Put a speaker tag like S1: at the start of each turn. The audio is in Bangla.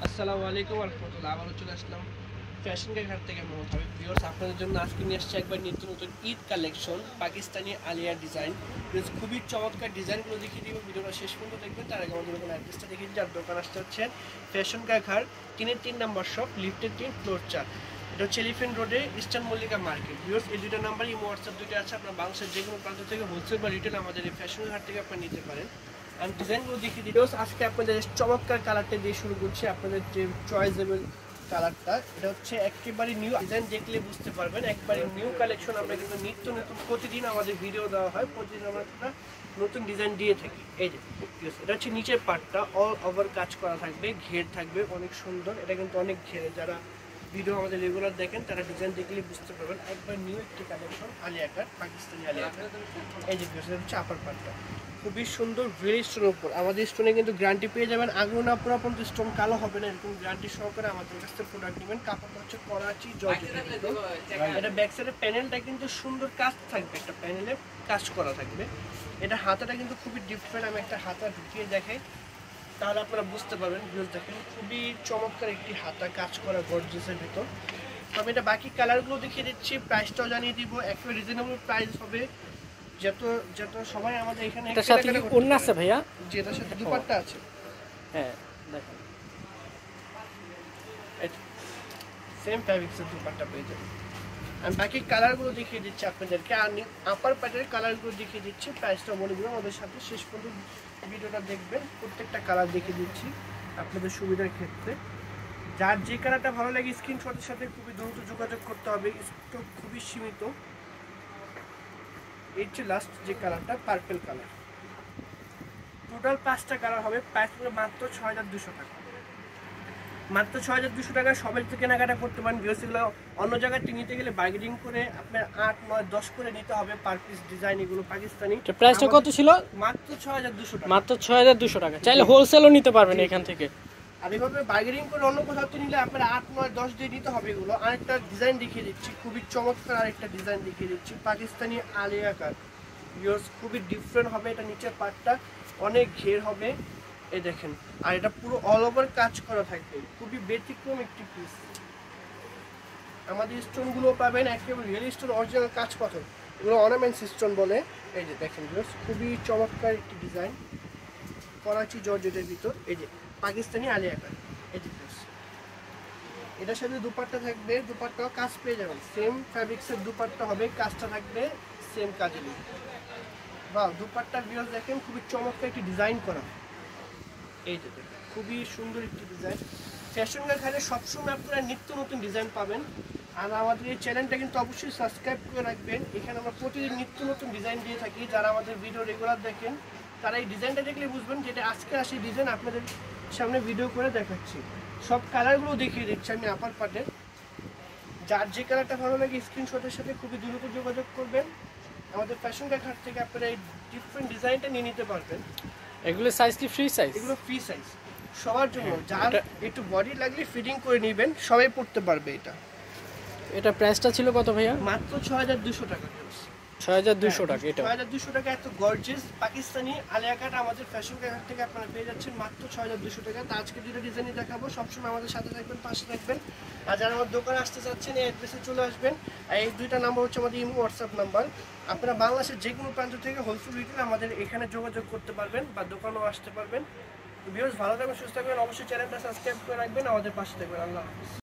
S1: আসসালামু আলাইকুম ওয়া রাহমাতুল্লাহ। আবারও চলে আসলাম ফ্যাশন ঘাট থেকে মোহাম্মদ ভিউয়ার্স, আপনাদের জন্য আজকে নিয়ে আসছে একবার নিত্য নতুন ঈদ কালেকশন পাকিস্তানি আলিয়া ডিজাইন। খুবই চমৎকার ডিজাইনগুলো দেখিয়ে দিব, ভিডিওটা শেষ পর্যন্ত দেখবেন। তার আগে আমাদের কোনো অ্যাড্রেসটা দেখিয়ে দিই। আর দোকান আসতে হচ্ছে ফ্যাশন ঘাট 3 নম্বর শপ, লিফটের 3 ফ্লোর 4। এটা হচ্ছে এলিফেন্ট রোডে ইস্টার্ন মল্লিকা মার্কেট। ভিউয়ার্স, এই দুইটা নাম্বার ইমো হোয়াটসঅ্যাপ দুইটা আছে। আপনার বাংলাদেশের যে কোনো প্রান্ত থেকে হোলসেল বা রিটেল আমাদের এই ফ্যাশন ঘাট থেকে আপনারা নিতে পারেন। আমি ডিজাইনগুলো দেখিয়ে দিই। আজকে আপনাদের চমৎকার কালারটা দিয়ে শুরু করছি। আপনাদের যে চয়েসেবল কালারটা, এটা হচ্ছে একেবারে নিউ ডিজাইন, দেখলে বুঝতে পারবেন একবারে নিউ কালেকশন। আমরা কিন্তু নিত্য নতুন প্রতিদিন আমাদের ভিডিও দেওয়া হয়, প্রতিদিন আমরা একটা নতুন ডিজাইন দিয়ে থাকি। এই যে এটা হচ্ছে নিচের পার্টটা অল ওভার কাজ করা থাকবে, ঘের থাকবে অনেক সুন্দর। এটা কিন্তু অনেক ঘেরে, যারা ভিডিও আমাদের রেগুলার দেখেন তারা ডিজাইন দেখলে বুঝতে পারবেন একবার নিউ একটি কালেকশন আলিয়া কাট, পাকিস্তানি আলিয়া কাট। এই যে এটা হচ্ছে আপার পার্টটা, খুবই সুন্দর ভেরি স্টোনের উপর। আমাদের স্টোনে কিন্তু গ্যারান্টি পেয়ে যাবেন, আগুন না পুরো পর্যন্ত স্টোন কালো হবে না, এরকম গ্যারান্টি সহকারে আমাদের কাছ থেকে প্রোডাক্ট নেবেন। কাপড়টা হচ্ছে করাচি জর্জেট। এটা ব্যাক সাইডের প্যানেলটা কিন্তু সুন্দর কাজ থাকবে, একটা প্যানেলে কাজ করা থাকবে। এটা হাতাটা কিন্তু খুবই ডিফারেন্ট, আমি একটা হাতা ঢুকিয়ে দেখাই তাহলে আপনারা বুঝতে পারবেন। ভিউজ দেখেন, খুবই চমৎকার একটি হাতা কাজ করা গর্জিয়াসের ভিতর। তবে এটা বাকি কালারগুলো দেখিয়ে দিচ্ছি, প্রাইসটাও জানিয়ে দিব। একেবারে রিজনেবল প্রাইস হবে, যত যত সবাই আমাদের এখানে
S2: এটার সাথে কি ওড়না আছে ভাইয়া?
S1: যেটার সাথে দুপাট্টা আছে।
S2: হ্যাঁ দেখেন,
S1: সেম ফ্যাব্রিক্সের দুপাট্টা পেয়ে যাবেন। আমি বাকি কালারগুলো দেখিয়ে দিচ্ছি আপনাদেরকে, আর আপার প্যাটের কালারগুলো দেখিয়ে দিচ্ছি। প্রাইসটা বলে দিব, আমাদের সাথে শেষ পর্যন্ত ভিডিওটা দেখবেন। প্রত্যেকটা কালার দেখিয়ে দিচ্ছি আপনাদের সুবিধার ক্ষেত্রে। যার যে কালারটা ভালো লাগে স্ক্রিনশটের সাথে খুবই দ্রুত যোগাযোগ করতে হবে, স্টক খুবই সীমিত। এই হচ্ছে লাস্ট যে কালারটা, পার্পল কালার। টোটাল 5টা কালার হবে, প্রাইস পড়বে মাত্র 6200 টাকা। মাত্র 6200 টাকা সবাই থেকে কেনাকাটা করতে পারেন। ভিউসগুলো অন্য জায়গায় নিতে গেলে বার্গেনিং করে আপনার 8, 9, 10 করে নিতে হবে পার পিস ডিজাইন। এগুলো পাকিস্তানি।
S2: প্রাইসটা কত ছিল?
S1: মাত্র 6200 টাকা।
S2: মাত্র 6200 টাকা। চাইলে হোলসেলও নিতে পারবেন এখান থেকে।
S1: আর এভাবে বার্গেনিং করে অন্য কোথাও নিলে আপনার 8, 9, 10 দিয়ে নিতে হবে এগুলো। আরেকটা ডিজাইন দেখিয়ে দিচ্ছি, খুবই চমৎকার আরেকটা ডিজাইন দেখিয়ে দিচ্ছি, পাকিস্তানি আলিয়া কাট। ভিউয়ার্স, খুবই ডিফারেন্ট হবে। এটা নিচের পার্টটা অনেক ঘের হবে, এই দেখেন। আর এটা পুরো অল ওভার কাজ করা থাকবে, খুবই ব্যতিক্রম একটি পিস। আমাদের স্টোনগুলো পাবেন একেবারে রিয়েল স্টোন, অরিজিনাল কাজ পাথর, এগুলো অর্নামেন্টস স্টোন বলে। এই যে দেখেন ভিউয়ার্স, খুবই চমৎকার একটি ডিজাইন, করাচি জর্জেটের ভিতর। এই যে পাকিস্তানি আলিয়া কাট। এই যে ভিউয়ার্স, এটার সাথে দুপাট্টা থাকবে, দুপাট্টাও কাজ পেয়ে যাবেন। সেম ফ্যাব্রিক্সের দুপাট্টা হবে, কাজটা থাকবে সেম কাজের। বা দুপাট্টা ভিউয়ার্স দেখেন, খুবই চমৎকার একটি ডিজাইন করা। এই যে দেখেন, খুবই সুন্দর একটি ডিজাইন। ফ্যাশন ঘাটে সবসময় আপনারা নিত্য নতুন ডিজাইন পাবেন। আর আমাদের এই চ্যানেলটা কিন্তু অবশ্যই সাবস্ক্রাইব করে রাখবেন। এখানে আমরা প্রতিদিন নিত্য নতুন ডিজাইন দিয়ে থাকি। যারা আমাদের ভিডিও রেগুলার দেখেন তারা এই ডিজাইনটা দেখলে বুঝবেন যেটা আজকে আসে ডিজাইন আপনাদের সামনে ভিডিও করে দেখাচ্ছি। সব কালারগুলো দেখিয়ে দিচ্ছি আমি আপার পার্টে। যার যে কালারটা ভালো লাগে স্ক্রিনশটের সাথে খুবই দ্রুত যোগাযোগ করবেন। আমাদের ফ্যাশন ঘাট থেকে আপনারা এই ডিফারেন্ট ডিজাইনটা নিয়ে নিতে পারবেন।
S2: এগুলো সাইজ কি ফ্রি সাইজ?
S1: এগুলো ফ্রি সাইজ সবার জন্য। যার একটু বডি লাগলে ফিটিং করে নেবেন, সবাই পড়তে পারবে।
S2: এটা প্রাইসটা ছিল কত ভাইয়া?
S1: মাত্র 6200 টাকা।
S2: 6200 টাকা। এটা
S1: 6200 টাকা। এত গর্জিয়াস পাকিস্তানি আলিয়া কাট আমাদের ফ্যাশন ঘাট থেকে আপনারা পেয়ে যাচ্ছেন মাত্র 6200 টাকা। তো আজকে দুটো ডিজাইনই দেখাবো, সবসময় আমাদের সাথে থাকবেন, পাশে থাকবেন। আর যারা আমার দোকানে আসতে চাচ্ছেন এই অ্যাড্রেসে চলে আসবেন। আর এই দুইটা নাম্বার হচ্ছে আমাদের ইমো হোয়াটসঅ্যাপ নাম্বার। আপনারা বাংলাদেশের যে কোনো প্রান্ত থেকে হোলসেল রিটেল আমাদের এখানে যোগাযোগ করতে পারবেন বা দোকানেও আসতে পারবেন। ভিউয়ার্স, ভালো থাকবেন, সুস্থ থাকবেন, অবশ্যই চ্যানেলটা সাবস্ক্রাইব করে রাখবেন, আমাদের পাশে থাকবেন। আল্লাহ হাফেজ।